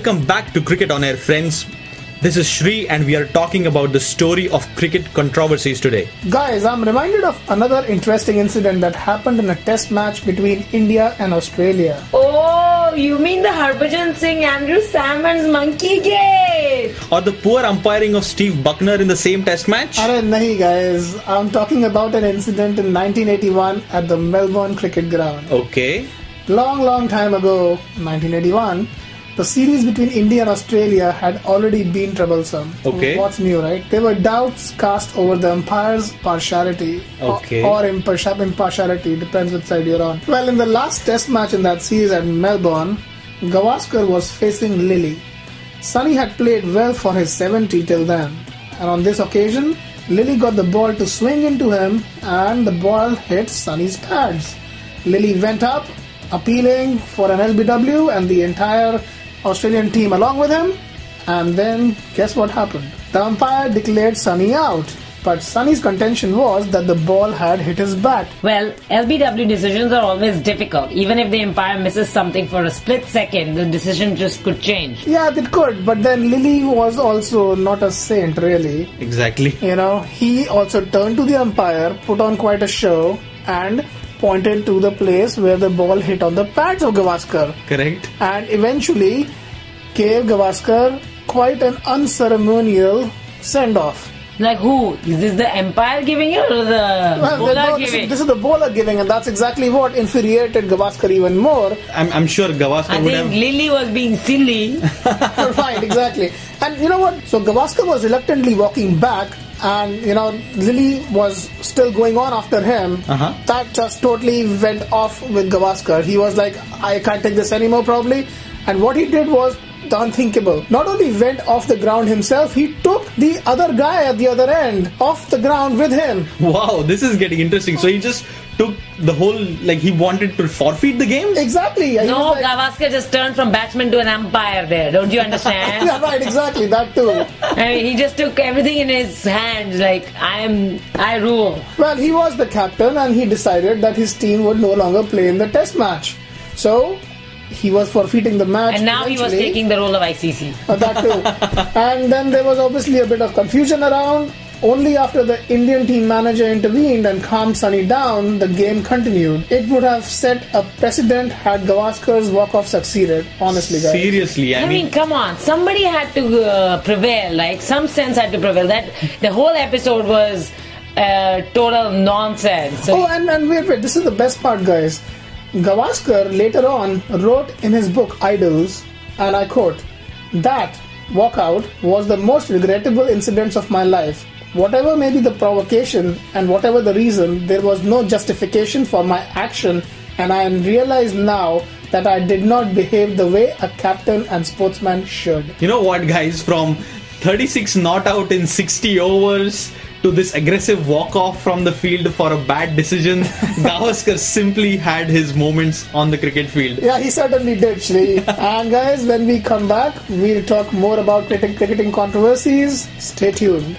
Welcome back to Cricket on Air, friends. This is Shri and we are talking about the story of cricket controversies today. Guys, I'm reminded of another interesting incident that happened in a test match between India and Australia. Oh, you mean the Harbhajan Singh Andrew Salmon's monkey game? Or the poor umpiring of Steve Buckner in the same test match? Arey nahi guys, I'm talking about an incident in 1981 at the Melbourne Cricket Ground. Okay. Long time ago, 1981, the series between India and Australia had already been troublesome. Okay. What's new, right? There were doubts cast over the umpire's partiality. Okay. Or impartiality, depends which side you're on. Well, in the last test match in that series at Melbourne, Gavaskar was facing Lillee. Sunny had played well for his 70 till then. And on this occasion, Lillee got the ball to swing into him and the ball hit Sunny's pads. Lillee went up, appealing for an LBW and the entire Australian team along with him, and then guess what happened? The umpire declared Sunny out, but Sunny's contention was that the ball had hit his bat. Well, LBW decisions are always difficult. Even if the umpire misses something for a split second, the decision just could change. Yeah, it could, but then Lillee was also not a saint, really. Exactly. You know, he also turned to the umpire, put on quite a show, and pointed to the place where the ball hit on the pads of Gavaskar. Correct. And eventually gave Gavaskar quite an unceremonial send-off. Like who? Is this the umpire giving it or the bowler giving? This is the bowler giving, and that's exactly what infuriated Gavaskar even more. I'm sure Gavaskar I would think have... Lillee was being silly. Right, exactly. And you know what? So Gavaskar was reluctantly walking back, and you know, Lillee was still going on after him. That just totally went off with Gavaskar. He was like, I can't take this anymore probably. And what he did was the unthinkable. Not only went off the ground himself, he took the other guy at the other end off the ground with him. Wow, this is getting interesting. So he just took the whole, like he wanted to forfeit the game? Exactly. No, Gavaskar just turned from batsman to an umpire there. Don't you understand? Yeah, right, exactly. That too. I mean, he just took everything in his hands, like, I rule. Well, he was the captain and he decided that his team would no longer play in the test match. So, he was forfeiting the match. And now he was taking the role of ICC. That too. And then there was obviously a bit of confusion around. Only after the Indian team manager intervened and calmed Sunny down, the game continued. It would have set a precedent had Gavaskar's walk-off succeeded, honestly, guys. Seriously, I mean, come on. Somebody had to prevail, like, some sense had to prevail. That the whole episode was total nonsense. So and wait, this is the best part, guys. Gavaskar later on wrote in his book Idols, and I quote, "That walkout was the most regrettable incidents of my life. Whatever may be the provocation and whatever the reason, there was no justification for my action, and I realize now that I did not behave the way a captain and sportsman should." You know what, guys? From 36 not out in 60 overs to this aggressive walk-off from the field for a bad decision, Gavaskar simply had his moments on the cricket field. Yeah, he certainly did, Shri. And guys, when we come back, we'll talk more about cricketing controversies. Stay tuned.